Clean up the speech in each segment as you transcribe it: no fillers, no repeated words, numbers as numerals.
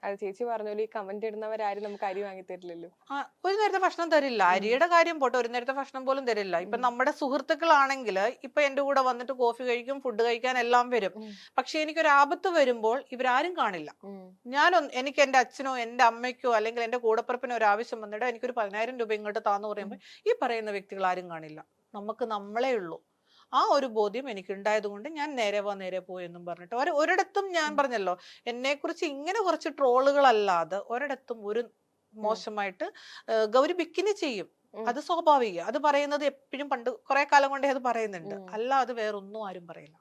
അത് ചേച്ചി പറഞ്ഞ ഈ കമന്റ് ഇടുന്നവരാരും നമുക്ക് അരി വാങ്ങി തരില്ലല്ലോ. ഒരു നേരത്തെ ഭക്ഷണം തരില്ല. അരിയുടെ കാര്യം പോട്ടെ, ഒരു നേരത്തെ ഭക്ഷണം പോലും തരില്ല. ഇപ്പൊ നമ്മുടെ സുഹൃത്തുക്കളാണെങ്കിൽ ഇപ്പൊ എന്റെ കൂടെ വന്നിട്ട് കോഫി കഴിക്കും, ഫുഡ് കഴിക്കാൻ എല്ലാം വരും. പക്ഷെ എനിക്കൊരു ആപത്ത് വരുമ്പോൾ ഇവരാരും കാണില്ല. എനിക്ക് എന്റെ അച്ഛനോ എന്റെ അമ്മയ്ക്കോ അല്ലെങ്കിൽ എന്റെ കൂടപ്പിറപ്പിനോ ഒരു ആവശ്യം വന്നിട്ട് എനിക്കൊരു 10,000 രൂപ ഇങ്ങോട്ട് താന്ന് പറയുമ്പോൾ ഈ പറയുന്ന വ്യക്തികൾ ആരും കാണില്ല. നമുക്ക് നമ്മളേ ഉള്ളൂ. ആ ഒരു ബോധ്യം എനിക്ക് ഉണ്ടായത് കൊണ്ട് ഞാൻ നേരെ വാ നേരെ പോയെന്നും പറഞ്ഞിട്ട് ഒരിടത്തും ഞാൻ പറഞ്ഞല്ലോ, എന്നെ കുറിച്ച് ഇങ്ങനെ കുറച്ച് ട്രോളുകളല്ലാതെ ഒരിടത്തും ഒരു മോശമായിട്ട് ഗൗരി ബിക്കിനി ചെയ്യും. അത് സ്വാഭാവിക. അത് പറയുന്നത് എപ്പോഴും പണ്ട് കുറെ കാലം കൊണ്ടേ അത് പറയുന്നുണ്ട്. അല്ലാതെ വേറൊന്നും ആരും പറയില്ല.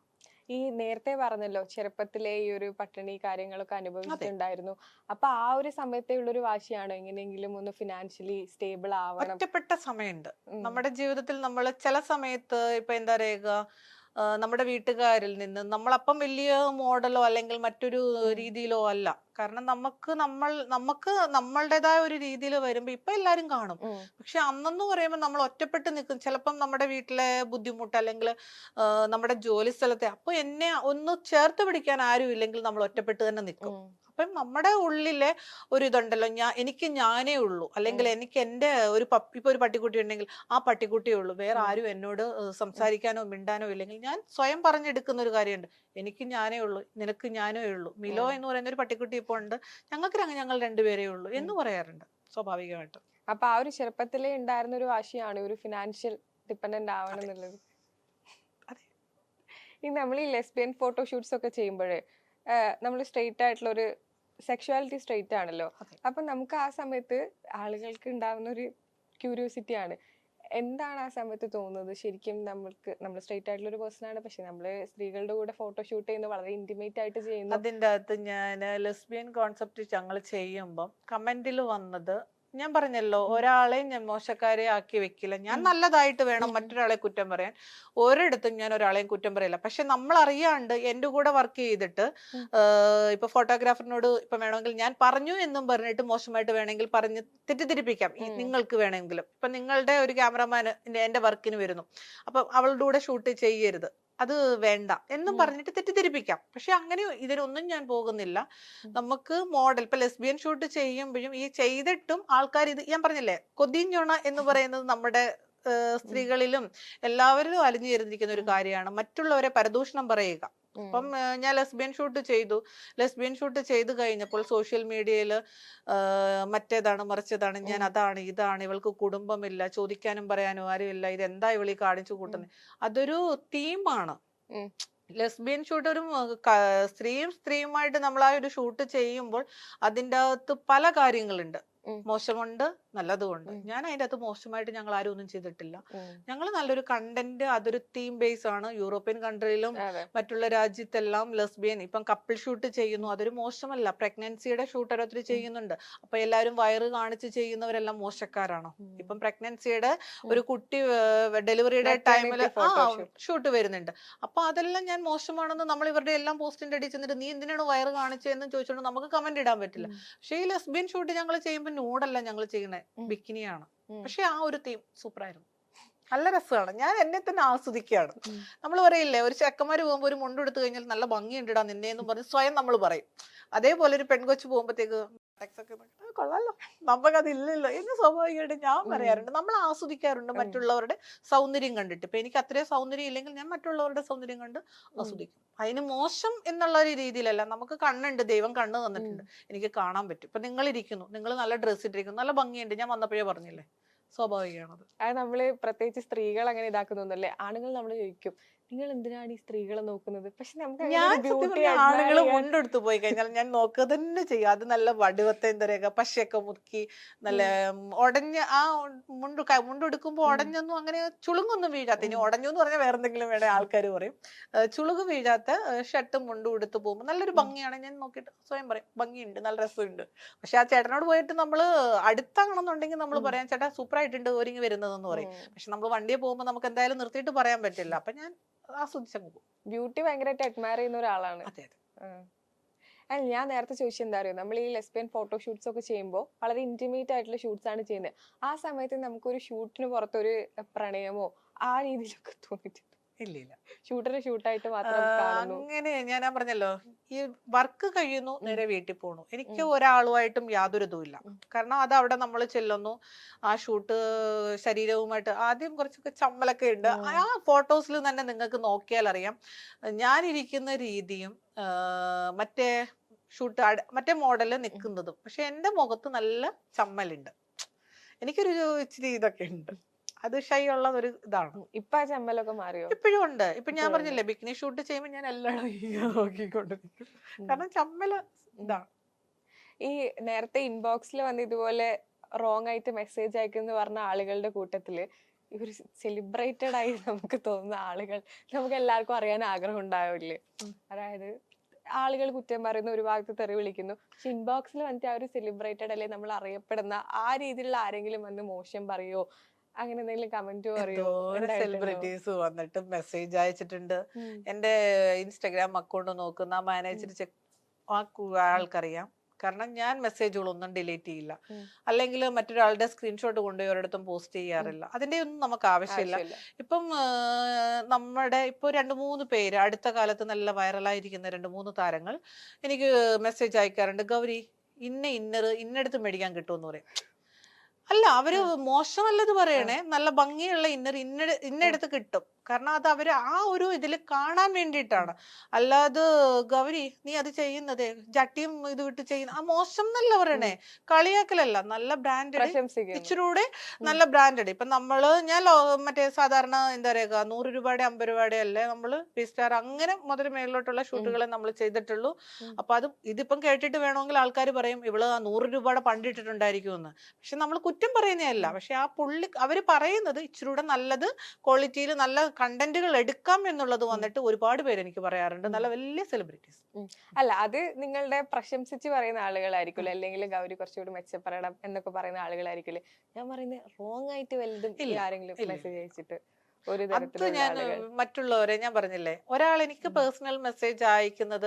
ഈ നേരത്തെ പറഞ്ഞല്ലോ ചെറുപ്പത്തിലെ ഈ ഒരു പട്ടിണി കാര്യങ്ങളൊക്കെ അനുഭവിച്ചിട്ടുണ്ടായിരുന്നു. അപ്പൊ ആ ഒരു സമയത്തുള്ള ഒരു വാശിയാണോ എങ്ങനെയെങ്കിലും ഒന്ന് ഫിനാൻഷ്യലി സ്റ്റേബിൾ ആവണം? ഒറ്റപ്പെട്ട സമയമുണ്ട് നമ്മുടെ ജീവിതത്തിൽ. നമ്മൾ ചില സമയത്ത് ഇപ്പൊ എന്താ പറയുക, നമ്മുടെ വീട്ടുകാരിൽ നിന്ന് നമ്മളപ്പം വലിയ മോഡലോ അല്ലെങ്കിൽ മറ്റൊരു രീതിയിലോ അല്ല. കാരണം നമുക്ക് നമ്മളുടേതായ ഒരു രീതിയിൽ വരുമ്പോ ഇപ്പൊ എല്ലാരും കാണും. പക്ഷെ അന്നെന്ന് പറയുമ്പോൾ നമ്മൾ ഒറ്റപ്പെട്ട് നിൽക്കും. ചിലപ്പം നമ്മുടെ വീട്ടിലെ ബുദ്ധിമുട്ട് അല്ലെങ്കിൽ നമ്മുടെ ജോലി സ്ഥലത്തെ, അപ്പൊ എന്നെ ഒന്ന് ചേർത്ത് പിടിക്കാൻ ആരും ഇല്ലെങ്കിൽ നമ്മൾ ഒറ്റപ്പെട്ട് തന്നെ നിൽക്കും. അപ്പം നമ്മുടെ ഉള്ളിലെ ഒരു ഇതുണ്ടല്ലോ, എനിക്ക് ഞാനേ ഉള്ളൂ, അല്ലെങ്കിൽ എനിക്ക് എന്റെ ഇപ്പൊ ഒരു പട്ടിക്കുട്ടി ഉണ്ടെങ്കിൽ ആ പട്ടിക്കുട്ടിയേ ഉള്ളൂ, വേറെ ആരും എന്നോട് സംസാരിക്കാനോ മിണ്ടാനോ ഇല്ലെങ്കിൽ ഞാൻ സ്വയം പറഞ്ഞെടുക്കുന്ന ഒരു കാര്യമുണ്ട്. എനിക്ക് ഞാനേ ഉള്ളൂ, നിനക്ക് ഞാനേ ഉള്ളൂ. മിലോ എന്ന് പറയുന്ന ഒരു പട്ടിക്കുട്ടി ഇപ്പോൾ ഉണ്ട്, ഞങ്ങൾ രണ്ടുപേരേ ഉള്ളൂ എന്ന് പറയാറുണ്ട് സ്വാഭാവികമായിട്ടും. അപ്പൊ ആ ഒരു ചെറുപ്പത്തിലേ ഉണ്ടായിരുന്ന ഒരു വാശിയാണ് ഒരു ഫിനാൻഷ്യൽ ഡിപ്പെൻഡന്റ് ആവണം എന്നുള്ളത്. ഈ നമ്മൾ ഈ ലെസ്ബിയൻ ഫോട്ടോഷൂട്ട്സ് ഒക്കെ ചെയ്യുമ്പോഴേ നമ്മൾ സ്ട്രെയിറ്റ് ആയിട്ടുള്ള ഒരു സെക്ഷുവാലിറ്റി സ്ട്രെയിറ്റ് ആണല്ലോ. അപ്പൊ നമുക്ക് ആ സമയത്ത് ആളുകൾക്ക് ഉണ്ടാവുന്ന ഒരു ക്യൂരിയോസിറ്റി ആണ്, എന്താണ് ആ സമയത്ത് തോന്നുന്നത്? ശരിക്കും നമ്മൾ സ്ട്രെയിറ്റ് ആയിട്ടുള്ള ഒരു പേഴ്സൺ ആണ്, പക്ഷെ നമ്മള് സ്ത്രീകളുടെ കൂടെ ഫോട്ടോഷൂട്ട് ചെയ്യുന്നത് വളരെ ഇന്റിമേറ്റ് ആയിട്ട് ചെയ്യുന്നു. അതിൻ്റെ അകത്ത് ഞാൻ ലെസ്ബിയൻ കോൺസെപ്റ്റ് ഞങ്ങൾ ചെയ്യുമ്പോൾ കമന്റിൽ വന്നത്, ഞാൻ പറഞ്ഞല്ലോ, ഒരാളെയും ഞാൻ മോശക്കാരെ ആക്കി വെക്കില്ല. ഞാൻ നല്ലതായിട്ട് വേണം മറ്റൊരാളെ കുറ്റം പറയാൻ. ഒരിടത്തും ഞാൻ ഒരാളെയും കുറ്റം പറയില്ല. പക്ഷെ നമ്മൾ അറിയാണ്ട് എന്റെ കൂടെ വർക്ക് ചെയ്തിട്ട് ഇപ്പൊ ഫോട്ടോഗ്രാഫറിനോട് ഇപ്പൊ വേണമെങ്കിൽ ഞാൻ പറഞ്ഞു എന്നും പറഞ്ഞിട്ട് മോശമായിട്ട് വേണമെങ്കിൽ പറഞ്ഞ് തെറ്റിദ്ധരിപ്പിക്കാം നിങ്ങൾക്ക് വേണമെങ്കിലും. ഇപ്പൊ നിങ്ങളുടെ ഒരു ക്യാമറമാൻ എന്റെ വർക്കിന് വരുന്നു, അപ്പൊ അവളുടെ കൂടെ ഷൂട്ട് ചെയ്യരുത്, അത് വേണ്ട എന്നും പറഞ്ഞിട്ട് തെറ്റിദ്ധരിപ്പിക്കാം. പക്ഷെ അങ്ങനെ ഇതിനൊന്നും ഞാൻ പോകുന്നില്ല. നമുക്ക് മോഡൽ ഇപ്പൊ ലെസ്ബിയൻ ഷൂട്ട് ചെയ്യുമ്പോഴും ഈ ചെയ്തിട്ടും ആൾക്കാർ ഇത്, ഞാൻ പറഞ്ഞില്ലേ, കൊതിഞ്ഞൊണ എന്ന് പറയുന്നത് നമ്മുടെ സ്ത്രീകളിലും എല്ലാവരിലും അലിഞ്ഞു ചേർന്നിരിക്കുന്ന ഒരു കാര്യമാണ്, മറ്റുള്ളവരെ പരദൂഷണം പറയുക. അപ്പം ഞാൻ ലെസ്ബിയൻ ഷൂട്ട് ചെയ്ത് കഴിഞ്ഞപ്പോൾ സോഷ്യൽ മീഡിയയിൽ മറ്റേതാണ് മറിച്ചതാണ്, ഞാൻ അതാണ് ഇതാണ്, ഇവൾക്ക് കുടുംബമില്ല, ചോദിക്കാനും പറയാനും ആരുമില്ല, ഇതെന്താ ഇവളീ കാണിച്ചു കൂട്ടുന്നത്. അതൊരു തീമാണ്. ലെസ്ബിയൻ ഷൂട്ട് ഒരു സ്ത്രീയുമായിട്ട് നമ്മൾ ആ ഒരു ഷൂട്ട് ചെയ്യുമ്പോൾ അതിൻ്റെ അകത്ത് പല കാര്യങ്ങളുണ്ട്. മോശമുണ്ട്, നല്ലതുകൊണ്ട്. ഞാൻ അതിൻ്റെ അകത്ത് മോശമായിട്ട് ഞങ്ങൾ ആരും ഒന്നും ചെയ്തിട്ടില്ല. ഞങ്ങൾ നല്ലൊരു കണ്ടന്റ്, അതൊരു തീം ബേസ് ആണ്. യൂറോപ്യൻ കൺട്രിയിലും മറ്റുള്ള രാജ്യത്തെല്ലാം ലെസ്ബിയൻ ഇപ്പം കപ്പിൾ ഷൂട്ട് ചെയ്യുന്നു, അതൊരു മോശമല്ല. പ്രഗ്നൻസിയുടെ ഷൂട്ട് ഓരോരുത്തർ ചെയ്യുന്നുണ്ട്. അപ്പൊ എല്ലാവരും വയറ് കാണിച്ച് ചെയ്യുന്നവരെല്ലാം മോശക്കാരാണോ? ഇപ്പം പ്രഗ്നൻസിയുടെ ഒരു കുട്ടി ഡെലിവറിയുടെ ടൈമിൽ ഷൂട്ട് വരുന്നുണ്ട്. അപ്പൊ അതെല്ലാം ഞാൻ മോശമാണെന്ന് നമ്മൾ ഇവരുടെ എല്ലാം പോസ്റ്റിന്റെ അടിയിൽ ചെന്നിട്ട് നീ എന്തിനാണ് വയറ് കാണിച്ചതെന്ന് ചോദിച്ചോണ്ട് നമുക്ക് കമന്റ് ഇടാൻ പറ്റില്ല. പക്ഷേ ഈ ലെസ്ബിയൻ ഷൂട്ട് ഞങ്ങൾ ചെയ്യുമ്പോൾ നൂഡല്ല ഞങ്ങൾ ചെയ്യണേ, ബിക്കിനിയാണ്. പക്ഷെ ആ ഒരു തീം സൂപ്പറായിരുന്നു, നല്ല രസമാണ്. ഞാൻ എന്നെ തന്നെ ആസ്വദിക്കുകയാണ്. നമ്മൾ പറയില്ലേ, ഒരു ചെക്കന്മാര് പോകുമ്പോൾ ഒരു മുണ്ട് എടുത്തു കഴിഞ്ഞാൽ നല്ല ഭംഗിയുണ്ടിടാ നിന്നെ എന്ന് പറഞ്ഞ് സ്വയം നമ്മൾ പറയും. അതേപോലെ ഒരു പെൺകൊച്ചു പോകുമ്പോഴത്തേക്ക് കൊള്ളാലോ, നമുക്കത് ഇല്ലല്ലോ എന്ന് സ്വാഭാവികമായിട്ട് ഞാൻ പറയാറുണ്ട്. നമ്മൾ ആസ്വദിക്കാറുണ്ട് മറ്റുള്ളവരുടെ സൗന്ദര്യം കണ്ടിട്ട്. ഇപ്പൊ എനിക്ക് അത്രയും സൗന്ദര്യം ഇല്ലെങ്കിൽ ഞാൻ മറ്റുള്ളവരുടെ സൗന്ദര്യം കണ്ട് ആസ്വദിക്കും. അതിന് മോശം എന്നുള്ള ഒരു രീതിയിലല്ല. നമുക്ക് കണ്ണുണ്ട്, ദൈവം കണ്ണ് തന്നിട്ടുണ്ട്, എനിക്ക് കാണാൻ പറ്റും. ഇപ്പൊ നിങ്ങൾ ഇരിക്കുന്നു, നിങ്ങൾ നല്ല ഡ്രസ്സ് ഇട്ടിരിക്കുന്നു, നല്ല ഭംഗിയുണ്ട്, ഞാൻ വന്നപ്പോഴേ പറഞ്ഞില്ലേ, സ്വാഭാവികമാണത്. അത് നമ്മള് പ്രത്യേകിച്ച് സ്ത്രീകൾ അങ്ങനെ ഇതാക്കുന്നല്ലേ. ആണുങ്ങൾ നമ്മൾ ചോദിക്കും, നിങ്ങൾ എന്തിനാണ് ഈ സ്ത്രീകളെ നോക്കുന്നത്? പക്ഷെ നമുക്ക് ആളുകൾ മുണ്ടെടുത്ത് പോയി കഴിഞ്ഞാൽ ഞാൻ നോക്കുക തന്നെ ചെയ്യും. അത് നല്ല വടിവത്തെ എന്താ പറയുക, പശയൊക്കെ മുറുക്കി നല്ല ഉടഞ്ഞ ആ മുണ്ടെടുക്കുമ്പോൾ ഉടഞ്ഞൊന്നും അങ്ങനെ ചുളുങ്ങൊന്നും വീഴാത്ത, ഇനി ഉടഞ്ഞു എന്ന് പറഞ്ഞാൽ വേറെ എന്തെങ്കിലും വേണേ ആൾക്കാർ പറയും, ചുളുക് വീഴാത്ത ഷർട്ടും മുണ്ടും എടുത്ത് പോകുമ്പോൾ നല്ലൊരു ഭംഗിയാണ്. ഞാൻ നോക്കിയിട്ട് സ്വയം പറയും ഭംഗിയുണ്ട്, നല്ല രസമുണ്ട്. പക്ഷെ ആ ചേട്ടനോട് പോയിട്ട് നമ്മൾ അടുത്താണെന്നുണ്ടെങ്കിൽ നമ്മൾ പറയാം ചേട്ടാ സൂപ്പർ ആയിട്ടുണ്ട് ഒരുങ്ങി വരുന്നതെന്ന് പറയും. പക്ഷെ നമ്മൾ വണ്ടിയെ പോകുമ്പോൾ നമുക്ക് എന്തായാലും നിർത്തിയിട്ട് പറയാൻ പറ്റില്ല. അപ്പൊ ഞാൻ ആസ്വദിച്ചങ്ങ് പോകും. ബ്യൂട്ടി ഭയങ്കരമായിട്ട് അഡ്മയർ ചെയ്യുന്ന ഒരാളാണ്. അതെ അതെ. ഞാൻ നേരത്തെ ചോദിച്ചത് എന്താ അറിയോ, നമ്മൾ ഈ ലെസ്ബിയൻ ഫോട്ടോഷൂട്ട്സ് ഒക്കെ ചെയ്യുമ്പോൾ വളരെ ഇന്റിമേറ്റ് ആയിട്ടുള്ള ഷൂട്ട്സ് ആണ് ചെയ്യുന്നത്. ആ സമയത്ത് നമുക്കൊരു ഷൂട്ടിന് പുറത്തൊരു പ്രണയമോ ആ രീതിയിലൊക്കെ തോന്നിയിട്ടുണ്ട്? ഇല്ല. ഷൂട്ടായിട്ട് മാത്രം കാണുന്നു. അങ്ങനെ ഞാൻ പറഞ്ഞല്ലോ, ഈ വർക്ക് കഴിയുന്നു, നേരെ വീട്ടിൽ പോണു. എനിക്ക് ഒരാളുമായിട്ടും യാതൊരു ഇതുമില്ല. കാരണം അത് അവിടെ നമ്മൾ ചെല്ലുന്നു, ആ ഷൂട്ട് ശരീരവുമായിട്ട് ആദ്യം കുറച്ചൊക്കെ ചമ്മലൊക്കെ ഉണ്ട്. ആ ഫോട്ടോസിൽ തന്നെ നിങ്ങൾക്ക് നോക്കിയാൽ അറിയാം ഞാനിരിക്കുന്ന രീതിയും മറ്റേ മറ്റേ മോഡല് നിൽക്കുന്നതും. പക്ഷെ എന്റെ മുഖത്ത് നല്ല ചമ്മലുണ്ട്. എനിക്കൊരു ഇച്ചിരി ഇതൊക്കെ ഉണ്ട്. അത് ഷൈ ഉള്ള ഒരു ഇതാണ്. ഇപ്പൊ ആ ചമ്മലൊക്കെ മാറിയോ? ഇപ്പോഴും ഉണ്ട്. ഇപ്പൊ ഞാൻ പറഞ്ഞില്ലേ, ബിക്കിനി ഷൂട്ട് ചെയ്യുമ്പോൾ ഞാൻ എല്ലാവരും ഇങ്ങനെ നോക്കിക്കൊണ്ടിരിക്കും. കാരണം ചമ്മല് ഇതാണ്. ഈ നേരത്തെ ഇൻബോക്സിൽ വന്ന് ഇതുപോലെ റോങ് ആയിട്ട് മെസ്സേജ് അയക്കുന്ന പറഞ്ഞ ആളുകളുടെ കൂട്ടത്തില് ഇവര് സെലിബ്രേറ്റഡ് ആയി നമുക്ക് തോന്നുന്ന ആളുകൾ നമുക്ക് എല്ലാവർക്കും അറിയാൻ ആഗ്രഹം ഉണ്ടാവില്ലേ? അതായത് ആളുകൾ കുറ്റം പറയുന്നു, ഒരു ഭാഗത്ത് തെറി വിളിക്കുന്നു, പക്ഷെ ഇൻബോക്സിൽ വന്നിട്ട് ആ ഒരു സെലിബ്രേറ്റഡ് അല്ലെ നമ്മൾ അറിയപ്പെടുന്ന ആ രീതിയിലുള്ള ആരെങ്കിലും വന്ന് മോശം പറയോ, അങ്ങനെ എന്തെങ്കിലും കമന്റ് പറയോ? സെലിബ്രിറ്റീസ് വന്നിട്ട് മെസ്സേജ് അയച്ചിട്ടുണ്ട്. എന്റെ ഇൻസ്റ്റാഗ്രാം അക്കൗണ്ട് നോക്കുന്ന മാനേജർ ആൾക്കറിയാം. കാരണം ഞാൻ മെസ്സേജുകളൊന്നും ഡിലീറ്റ് ചെയ്യില്ല, അല്ലെങ്കിൽ മറ്റൊരാളുടെ സ്ക്രീൻഷോട്ട് കൊണ്ടുപോയി ഒരിടത്തും പോസ്റ്റ് ചെയ്യാറില്ല. അതിന്റെ ഒന്നും നമുക്ക് ആവശ്യമില്ല. ഇപ്പം നമ്മുടെ ഇപ്പൊ 2-3 പേര് അടുത്ത കാലത്ത് നല്ല വൈറലായിരിക്കുന്ന 2-3 താരങ്ങൾ എനിക്ക് മെസ്സേജ് അയക്കാറുണ്ട്. ഗൗരി ഇന്നടുത്ത് മേടിക്കാൻ കിട്ടുമെന്ന് പറയും. അല്ല, അവര് മോശമല്ലത് പറയണേ, നല്ല ഭംഗിയുള്ള ഇന്നടുത്ത് കിട്ടും. കാരണം അത് അവര് ആ ഒരു ഇതിൽ കാണാൻ വേണ്ടിയിട്ടാണ്. അല്ലാതെ ഗൗരി നീ അത് ചെയ്യുന്നതേ ജട്ടിയും ഇത് വിട്ട് ചെയ്യുന്ന ആ മോശം എന്നല്ല പറയണേ, കളിയാക്കലല്ല, നല്ല ബ്രാൻഡഡ്, ഇച്ചിരൂടെ നല്ല ബ്രാൻഡഡ്. ഇപ്പൊ ഞാൻ മറ്റേ സാധാരണ എന്താ പറയുക 100 രൂപയുടെ 50 രൂപയുടെ അല്ലേ നമ്മള് സ്റ്റാർ അങ്ങനെ മുതൽ മേളിലോട്ടുള്ള ഷൂട്ടുകളെ നമ്മൾ ചെയ്തിട്ടുള്ളൂ. അപ്പൊ ഇതിപ്പം കേട്ടിട്ട് വേണമെങ്കിൽ ആൾക്കാർ പറയും ഇവള് 100 രൂപയുടെ പണ്ടിട്ടിട്ടുണ്ടായിരിക്കും എന്ന്. പക്ഷെ നമ്മൾ കുറ്റം പറയുന്നതല്ല. പക്ഷെ ആ അവര് പറയുന്നത് ഇച്ചിരൂടെ നല്ലത് ക്വാളിറ്റിയിൽ നല്ല കണ്ടന്റുകൾ എടുക്കാം എന്നുള്ളത് വന്നിട്ട് ഒരുപാട് പേര് എനിക്ക് പറയാറുണ്ട്, നല്ല വലിയ സെലിബ്രിറ്റീസ്. അല്ല, അത് നിങ്ങളുടെ പ്രശംസിച്ച് പറയുന്ന ആളുകളായിരിക്കും, അല്ലെങ്കിൽ ഗൗരി കുറച്ചുകൂടി മെച്ചപ്പെടണം എന്നൊക്കെ പറയുന്ന ആളുകളായിരിക്കും. ഞാൻ പറയുന്നത് റോങ് ആയിട്ട് വലുതും ആരെങ്കിലും മെസ്സേജ് അയച്ചിട്ട് അത് ഞാൻ മറ്റുള്ളവരെ ഞാൻ പറഞ്ഞില്ലേ, ഒരാൾ എനിക്ക് പേഴ്സണൽ മെസ്സേജ് അയക്കുന്നത്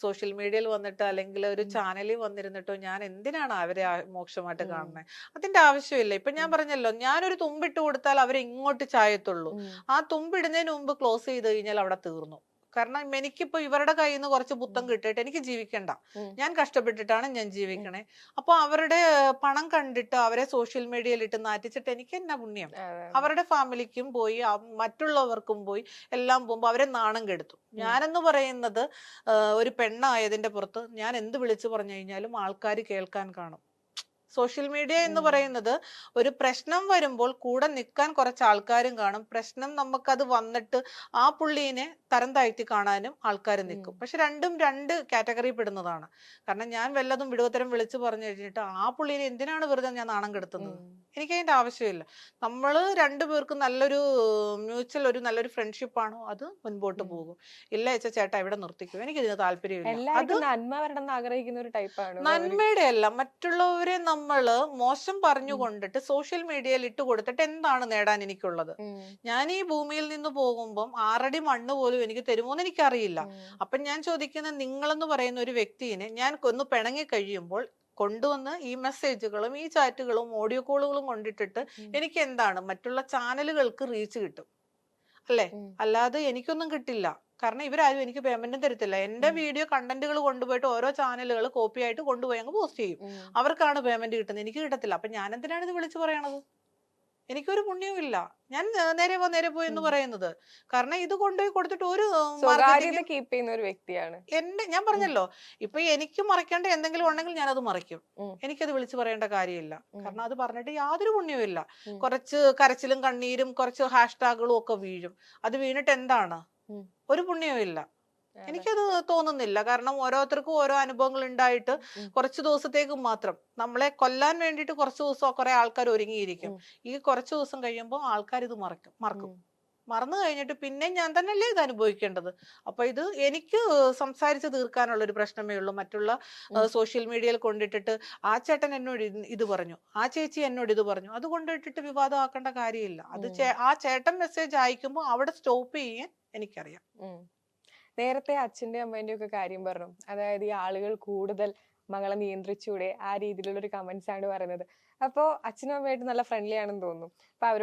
സോഷ്യൽ മീഡിയയിൽ വന്നിട്ട് അല്ലെങ്കിൽ ഒരു ചാനലിൽ വന്നിരുന്നിട്ടോ ഞാൻ എന്തിനാണ് അവരെ മോശമായിട്ട് കാണുന്നത്? അതിന്റെ ആവശ്യമില്ല. ഇപ്പൊ ഞാൻ പറഞ്ഞല്ലോ, ഞാനൊരു തുമ്പിട്ട് കൊടുത്താൽ അവരെ ഇങ്ങോട്ട് ചായത്തുള്ളൂ. ആ തുമ്പിടുന്നതിന് മുമ്പ് ക്ലോസ് ചെയ്ത് കഴിഞ്ഞാൽ അവിടെ തീർന്നു. കാരണം എനിക്കിപ്പോ ഇവരുടെ കയ്യിൽ നിന്ന് കുറച്ച് പുത്തം കിട്ടിയിട്ട് എനിക്ക് ജീവിക്കണ്ട. ഞാൻ കഷ്ടപ്പെട്ടിട്ടാണ് ഞാൻ ജീവിക്കണേ. അപ്പൊ അവരുടെ പണം കണ്ടിട്ട് അവരെ സോഷ്യൽ മീഡിയയിൽ ഇട്ട് നാറ്റിച്ചിട്ട് എനിക്ക് എന്നാ പുണ്യം? അവരുടെ ഫാമിലിക്കും പോയി മറ്റുള്ളവർക്കും പോയി എല്ലാം പോകുമ്പോ അവരെ നാണം കെടുത്തു. ഞാനെന്ന് പറയുന്നത് ഒരു പെണ്ണായതിന്റെ പുറത്ത് ഞാൻ എന്ത് വിളിച്ചു പറഞ്ഞു കഴിഞ്ഞാലും ആൾക്കാർ കേൾക്കാൻ കാണും. സോഷ്യൽ മീഡിയ എന്ന് പറയുന്നത് ഒരു പ്രശ്നം വരുമ്പോൾ കൂടെ നിൽക്കാൻ കുറച്ച് ആൾക്കാരും കാണും. പ്രശ്നം നമുക്കത് വന്നിട്ട് ആ പുള്ളീനെ തരം താഴ്ത്തി കാണാനും ആൾക്കാർ നിൽക്കും. പക്ഷെ രണ്ടും രണ്ട് കാറ്റഗറി പെടുന്നതാണ്. കാരണം ഞാൻ വല്ലതും വിടുവത്തരം വിളിച്ചു പറഞ്ഞു കഴിഞ്ഞിട്ട് ആ പുള്ളീനെ എന്തിനാണ് വെറുതെ ഞാൻ നാണം കെടുത്തുന്നത്? എനിക്ക് അതിന്റെ ആവശ്യമില്ല. നമ്മള് രണ്ടുപേർക്കും നല്ലൊരു മ്യൂച്വൽ ഒരു നല്ലൊരു ഫ്രണ്ട്ഷിപ്പ് ആണോ അത് മുൻപോട്ട് പോകും. ഇല്ല ചേട്ടാ ഇവിടെ നിർത്തിക്കും, എനിക്ക് ഇതിന് താല്പര്യമില്ല. അത് നന്മയുടെ അല്ല, മറ്റുള്ളവരെ നമ്മള് മോശം പറഞ്ഞുകൊണ്ടിട്ട് സോഷ്യൽ മീഡിയയിൽ ഇട്ട് കൊടുത്തിട്ട് എന്താണ് നേടാൻ എനിക്കുള്ളത്? ഞാൻ ഈ ഭൂമിയിൽ നിന്ന് പോകുമ്പം 6 അടി മണ്ണ് പോലും എനിക്ക് തരുമോന്ന് എനിക്കറിയില്ല. അപ്പൊ ഞാൻ ചോദിക്കുന്ന, നിങ്ങളെന്ന് പറയുന്ന ഒരു വ്യക്തിനെ ഞാൻ ഒന്ന് പിണങ്ങി കഴിയുമ്പോൾ കൊണ്ടുവന്ന് ഈ മെസ്സേജുകളും ഈ ചാറ്റുകളും ഓഡിയോ കോളുകളും കൊണ്ടിട്ടിട്ട് എനിക്ക് എന്താണ്? മറ്റുള്ള ചാനലുകൾക്ക് റീച്ച് കിട്ടും അല്ലേ? അല്ലാതെ എനിക്കൊന്നും കിട്ടില്ല. കാരണം ഇവരാരും എനിക്ക് പേയ്മെന്റും തരത്തില്ല. എന്റെ വീഡിയോ കണ്ടന്റുകൾ കൊണ്ടുപോയിട്ട് ഓരോ ചാനലുകൾ കോപ്പി ആയിട്ട് കൊണ്ടുപോയി അങ്ങ് പോസ്റ്റ് ചെയ്യും. അവർക്കാണ് പേയ്മെന്റ് കിട്ടുന്നത്, എനിക്ക് കിട്ടത്തില്ല. അപ്പൊ ഞാൻ എന്തിനാണ് ഇത് വിളിച്ചു പറയണത്? എനിക്കൊരു പുണ്യമില്ല. ഞാൻ നേരെ പോയി എന്ന് പറയുന്നത്. കാരണം ഇത് കൊണ്ടുപോയി കൊടുത്തിട്ട് ഒരു കീപ്പ് ചെയ്യുന്ന ഒരു വ്യക്തിയാണ്. ഞാൻ പറഞ്ഞല്ലോ, ഇപ്പൊ എനിക്ക് മറക്കേണ്ട എന്തെങ്കിലും ഉണ്ടെങ്കിൽ ഞാനത് മറയ്ക്കും. എനിക്കത് വിളിച്ചു പറയേണ്ട കാര്യമില്ല. കാരണം അത് പറഞ്ഞിട്ട് യാതൊരു പുണ്യമില്ല. കുറച്ച് കരച്ചിലും കണ്ണീരും കുറച്ച് ഹാഷ്ടാഗുകളും ഒക്കെ വീഴും. അത് വീണിട്ട് എന്താണ്? ഒരു പുണ്യമില്ല. എനിക്കത് തോന്നുന്നില്ല. കാരണം ഓരോരുത്തർക്കും ഓരോ അനുഭവങ്ങൾ ഉണ്ടായിട്ട് കുറച്ച് ദിവസത്തേക്ക് മാത്രം നമ്മളെ കൊല്ലാൻ വേണ്ടിയിട്ട് കുറച്ച് ദിവസം കുറെ ആൾക്കാർ ഒരുങ്ങിയിരിക്കും. ഈ കുറച്ച് ദിവസം കഴിയുമ്പോൾ ആൾക്കാർ ഇത് മറക്കും. മറന്നു കഴിഞ്ഞിട്ട് പിന്നെ ഞാൻ തന്നെയല്ലേ ഇത് അനുഭവിക്കേണ്ടത്? അപ്പൊ ഇത് എനിക്ക് സംസാരിച്ച് തീർക്കാനുള്ള ഒരു പ്രശ്നമേ ഉള്ളൂ. മറ്റുള്ള സോഷ്യൽ മീഡിയയിൽ കൊണ്ടിട്ടിട്ട് ആ ചേട്ടൻ എന്നോട് ഇത് പറഞ്ഞു, ആ ചേച്ചി എന്നോട് ഇത് പറഞ്ഞു, അത് കൊണ്ടിട്ടിട്ട് വിവാദമാക്കേണ്ട കാര്യമില്ല. അത് ആ ചേട്ടൻ മെസ്സേജ് അയക്കുമ്പോൾ അവിടെ സ്റ്റോപ്പ് ചെയ്യാൻ എനിക്കറിയാം. നേരത്തെ അച്ഛന്റെ അമ്മേന്റെ ഒക്കെ കാര്യം പറഞ്ഞു. അതായത് ഈ ആളുകൾ കൂടുതൽ മകളെ നിയന്ത്രിച്ചൂടെ, ആ രീതിയിലുള്ള ഒരു കമന്റ്സ് ആണ് പറയുന്നത്. അപ്പോ അച്ഛനും അമ്മയായിട്ട് നല്ല ഫ്രണ്ട്ലി ആണെന്ന് തോന്നുന്നു. അപ്പൊ അവരോട്